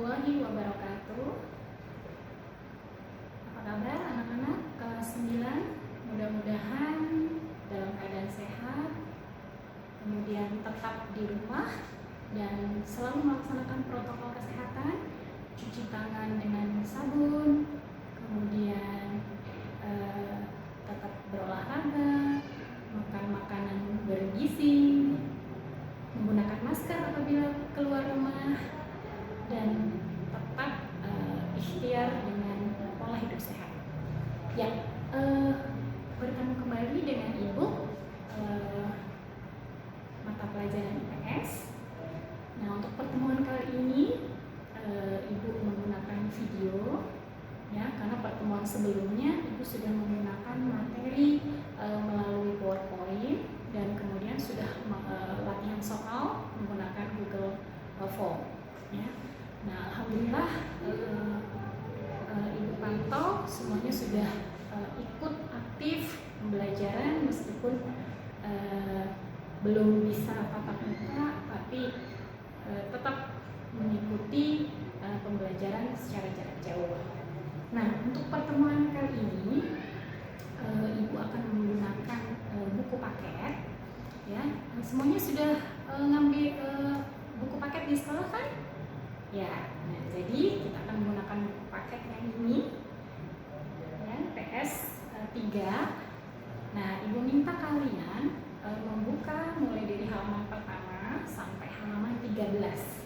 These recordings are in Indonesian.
warahmatullahi wabarakatuh. Apa kabar anak-anak kelas 9? Mudah-mudahan dalam keadaan sehat, kemudian tetap di rumah dan selalu melaksanakan protokol kesehatan, cuci tangan dengan sabun, kemudian tetap berolahraga, makan makanan bergizi, menggunakan masker apabila keluar rumah, dan tetap ikhtiar dengan pola hidup sehat. Ya, bertemu kembali dengan Ibu mata pelajaran IPS. Nah, untuk pertemuan kali ini Ibu menggunakan video, ya, karena pertemuan sebelumnya Ibu sudah menggunakan materi melalui PowerPoint dan kemudian sudah latihan soal menggunakan Google Form, ya. Nah, alhamdulillah Ibu pantau semuanya sudah ikut aktif pembelajaran meskipun belum bisa tatap muka, tapi tetap mengikuti pembelajaran secara jarak jauh. Nah, untuk pertemuan kali ini Ibu akan menggunakan buku paket, ya. Semuanya sudah ngambil buku paket di sekolah kan? Ya. Nah, jadi kita akan menggunakan buku paket yang ini, ya, PS 3. Nah, Ibu minta kalian membuka mulai dari halaman pertama sampai halaman 13,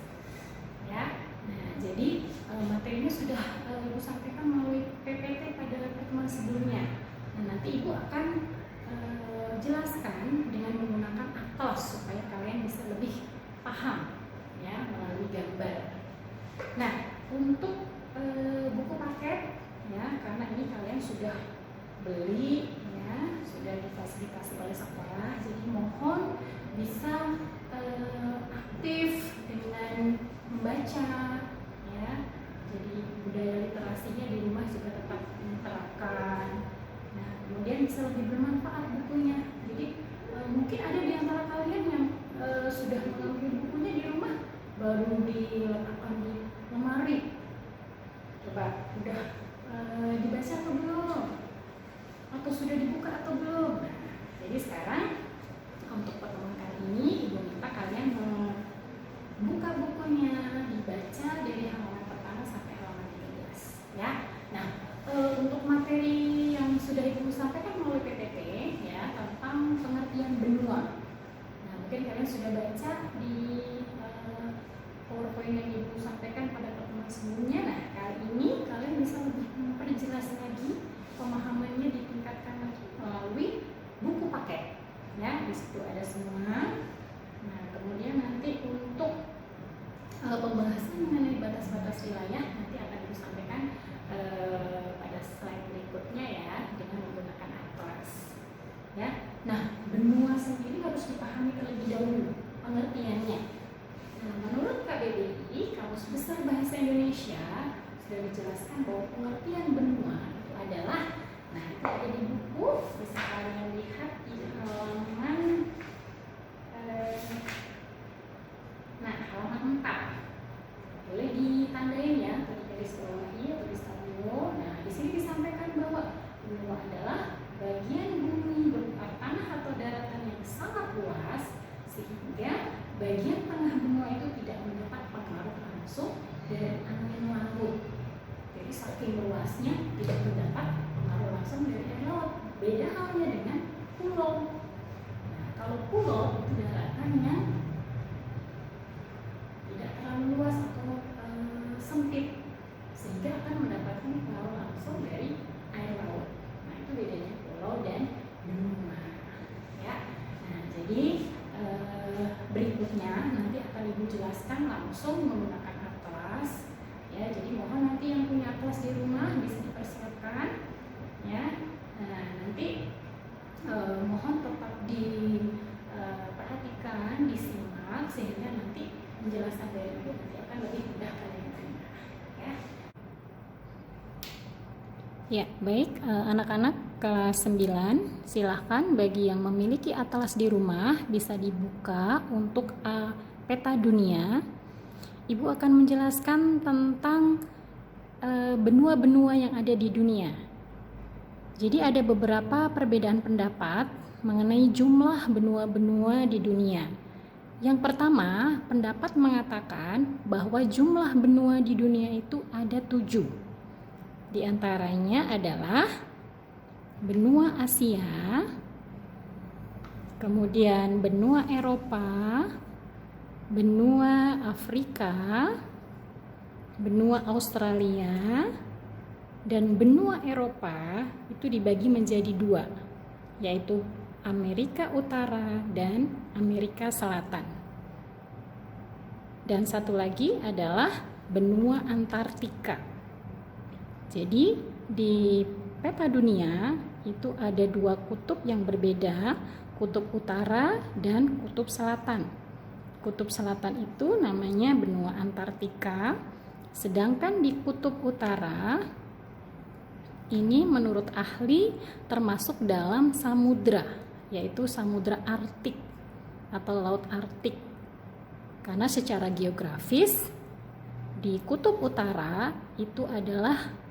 ya. Nah, jadi materinya sudah Ibu sampaikan melalui PPT pada pertemuan sebelumnya. Nah, nanti Ibu akan jelaskan dengan menggunakan atlas supaya kalian bisa lebih paham, ya, melalui gambar. Nah, untuk buku paket, ya, karena ini kalian sudah beli, ya, sudah difasilitasi oleh sekolah, jadi mohon bisa aktif dengan membaca, ya. Jadi budaya literasinya di rumah juga tetap diterapkan. Nah, kemudian bisa lebih bermanfaat bukunya. Jadi mungkin ada di antara kalian yang sudah mengambil bukunya di rumah baru diletakkan di lemari. Coba udah dibaca atau belum? Atau sudah dibuka atau belum? Nah, jadi sekarang untuk pertemuan kali ini Ibu minta kalian membuka bukunya, dibaca dari halaman pertama sampai halaman 13, ya. Nah, untuk materi yang sudah Ibu sampaikan melalui PPT, ya, tentang pengertian benua. Nah, mungkin kalian sudah baca di PowerPoint yang Ibu sampaikan pada pertemuan sebelumnya. Nah, kali ini kalian bisa lebih memperjelas lagi, pemahamannya ditingkatkan lagi melalui buku paket, ya. Di situ ada semua. Nah, kemudian nanti untuk pembahasan mengenai batas-batas wilayah nanti akan Ibu sampaikan pada slide berikutnya, ya, dengan menggunakan atlas, ya. Nah, benua sendiri harus dipahami terlebih dahulu pengertiannya. Nah, menurut KBBI, Kamus Besar Bahasa Indonesia, sudah dijelaskan bahwa pengertian benua itu adalah, nah, itu ada di buku, bisa kalian lihat di halaman halaman 4. Boleh ditandain, ya, atau digaris bawahi atau distabilo. Nah, di sini disampaikan bahwa benua adalah bagian bumi berupa tanah atau daratan yang sangat luas sehingga bagian tengah benua itu tidak mendapat pengaruh langsung dari angin laut. Jadi saking luasnya tidak mendapat pengaruh langsung dari air laut. Beda halnya dengan pulau. Nah, kalau pulau itu daratannya tidak terlalu luas atau sempit sehingga akan mendapatkan pengaruh langsung dari air laut. Nah, itu bedanya pulau dan benua, ya. Nah, jadi berikutnya nanti akan Ibu jelaskan langsung menggunakan atlas, ya. Jadi mohon nanti yang punya atlas di rumah bisa dipersiapkan, ya. Nah, nanti mohon tetap diperhatikan, disimak sehingga nanti penjelasan dari Ibu nanti akan lebih mudah kalian terima, ya. Ya, baik, anak-anak kelas 9, silahkan bagi yang memiliki atlas di rumah bisa dibuka untuk peta dunia. Ibu akan menjelaskan tentang benua-benua yang ada di dunia. Jadi ada beberapa perbedaan pendapat mengenai jumlah benua-benua di dunia. Yang pertama, pendapat mengatakan bahwa jumlah benua di dunia itu ada 7. Di antaranya adalah benua Asia, kemudian benua Eropa, benua Afrika, benua Australia, dan benua Eropa itu dibagi menjadi 2, yaitu Amerika Utara dan Amerika Selatan. Dan satu lagi adalah benua Antartika. Jadi di peta dunia itu ada 2 kutub yang berbeda, kutub utara dan kutub selatan. Kutub selatan itu namanya benua Antartika, sedangkan di kutub utara ini menurut ahli termasuk dalam samudra, yaitu Samudra Arktik atau Laut Arktik. Karena secara geografis di kutub utara itu adalah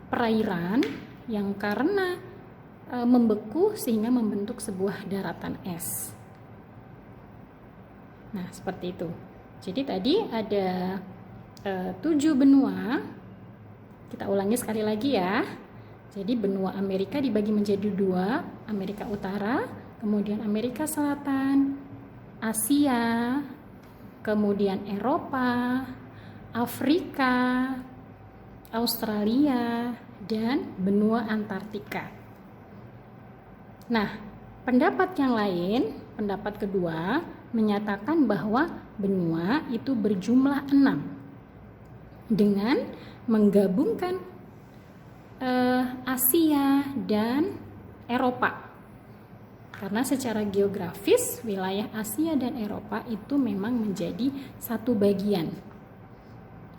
perairan yang karena membeku sehingga membentuk sebuah daratan es. Nah, seperti itu. Jadi tadi ada 7 benua. Kita ulangi sekali lagi ya. Jadi benua Amerika dibagi menjadi 2, Amerika Utara, kemudian Amerika Selatan, Asia, kemudian Eropa, Afrika, Australia, dan benua Antartika. Nah, pendapat yang lain, pendapat kedua, menyatakan bahwa benua itu berjumlah 6 dengan menggabungkan Asia dan Eropa. Karena secara geografis wilayah Asia dan Eropa itu memang menjadi satu bagian.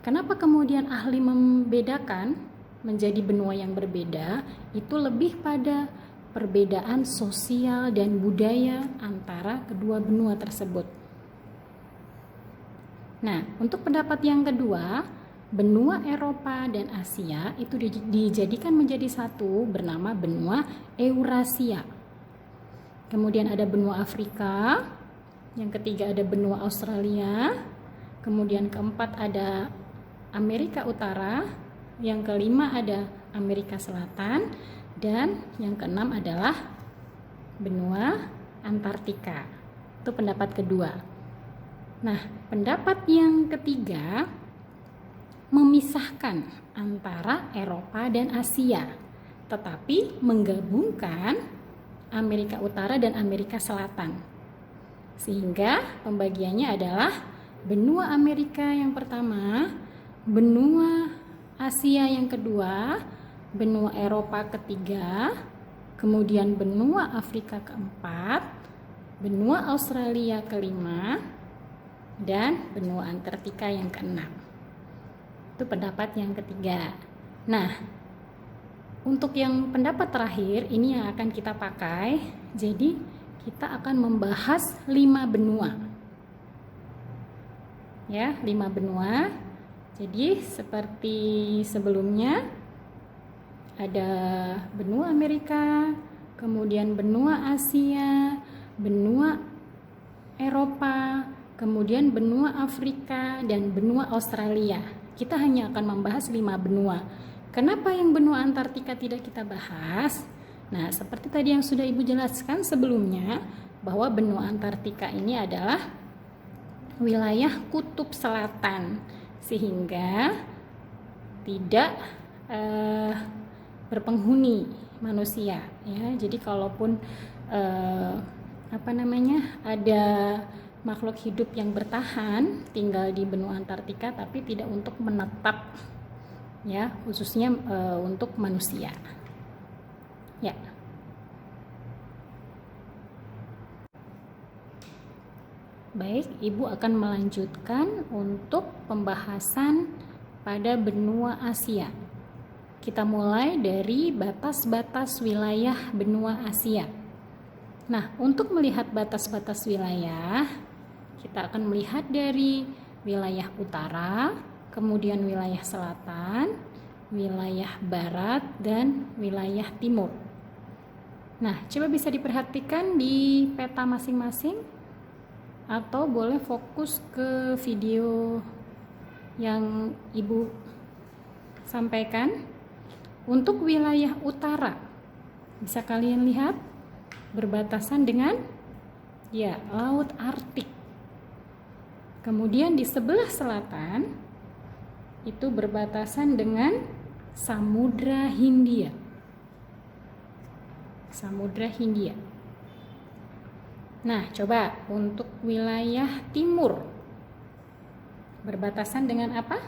Kenapa kemudian ahli membedakan menjadi benua yang berbeda? Itu lebih pada perbedaan sosial dan budaya antara kedua benua tersebut. Nah, untuk pendapat yang kedua, benua Eropa dan Asia itu dijadikan menjadi satu bernama benua Eurasia. Kemudian ada benua Afrika, yang ketiga ada benua Australia, kemudian keempat ada Amerika Utara, yang kelima ada Amerika Selatan, dan yang keenam adalah benua Antartika. Itu pendapat kedua. Nah, pendapat yang ketiga memisahkan antara Eropa dan Asia, tetapi menggabungkan Amerika Utara dan Amerika Selatan. Sehingga pembagiannya adalah benua Amerika yang pertama, benua Asia yang kedua, benua Eropa ketiga, kemudian benua Afrika keempat, benua Australia kelima, dan benua Antartika yang keenam. Itu pendapat yang ketiga. Nah, untuk yang pendapat terakhir ini yang akan kita pakai. Jadi kita akan membahas 5 benua. Ya, 5 benua. Jadi seperti sebelumnya ada benua Amerika, kemudian benua Asia, benua Eropa, kemudian benua Afrika, dan benua Australia. Kita hanya akan membahas 5 benua. Kenapa yang benua Antartika tidak kita bahas? Nah, seperti tadi yang sudah Ibu jelaskan sebelumnya, bahwa benua Antartika ini adalah wilayah kutub selatan, sehingga tidak berpenghuni manusia. Ya, jadi kalaupun ada makhluk hidup yang bertahan tinggal di benua Antartika, tapi tidak untuk menetap, ya, khususnya untuk manusia. Ya. Baik, Ibu akan melanjutkan untuk pembahasan pada benua Asia. Kita mulai dari batas-batas wilayah benua Asia. Nah, untuk melihat batas-batas wilayah, kita akan melihat dari wilayah utara, kemudian wilayah selatan, wilayah barat, dan wilayah timur. Nah, coba bisa diperhatikan di peta masing-masing, atau boleh fokus ke video yang Ibu sampaikan. Untuk wilayah utara, bisa kalian lihat berbatasan dengan Laut Arktik. Kemudian di sebelah selatan itu berbatasan dengan Samudra Hindia. Samudra Hindia. Nah, coba untuk wilayah timur berbatasan dengan apa?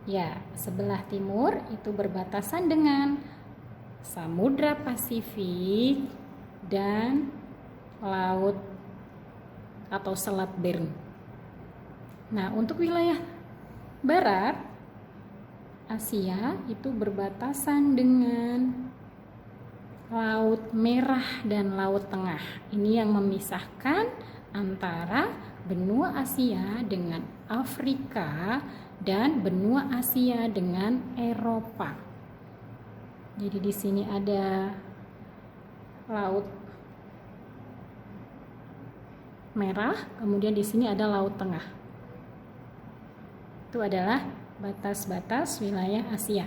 Ya, sebelah timur itu berbatasan dengan Samudra Pasifik dan Laut atau Selat Bering. Nah, untuk wilayah barat Asia itu berbatasan dengan Laut Merah dan Laut Tengah. Ini yang memisahkan antara benua Asia dengan Afrika dan benua Asia dengan Eropa. Jadi di sini ada Laut Merah, kemudian di sini ada Laut Tengah. Itu adalah batas-batas wilayah Asia.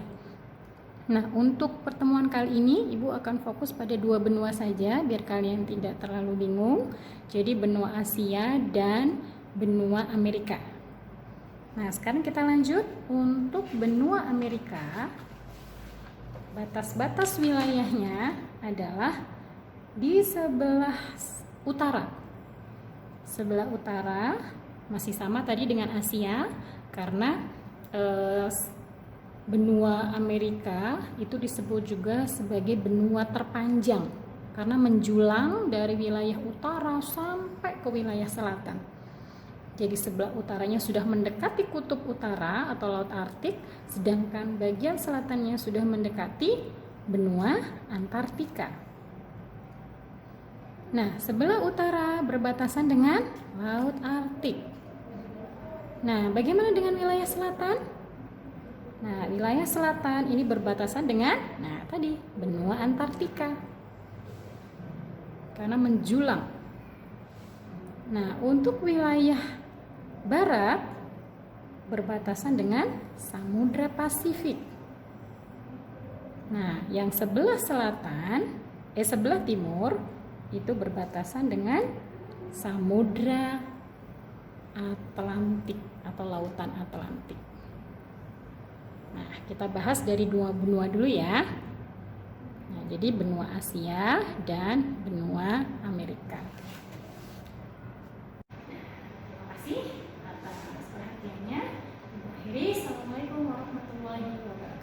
Nah, untuk pertemuan kali ini Ibu akan fokus pada dua benua saja biar kalian tidak terlalu bingung. Jadi benua Asia dan benua Amerika. Nah, sekarang kita lanjut untuk benua Amerika. Batas-batas wilayahnya adalah di sebelah utara. Sebelah utara masih sama tadi dengan Asia, karena benua Amerika itu disebut juga sebagai benua terpanjang karena menjulang dari wilayah utara sampai ke wilayah selatan. Jadi sebelah utaranya sudah mendekati kutub utara atau Laut Arktik, sedangkan bagian selatannya sudah mendekati benua Antartika. Nah, sebelah utara berbatasan dengan Laut Arktik. Nah, bagaimana dengan wilayah selatan? Nah, wilayah selatan ini berbatasan dengan tadi benua Antartika. Karena menjulang. Nah, untuk wilayah barat berbatasan dengan Samudra Pasifik. Nah, yang sebelah sebelah timur itu berbatasan dengan Samudra Atlantik atau Lautan Atlantik. Nah, kita bahas dari dua benua dulu ya. Nah, jadi benua Asia dan benua Amerika. Terima kasih atas perhatiannya. Assalamualaikum warahmatullahi wabarakatuh.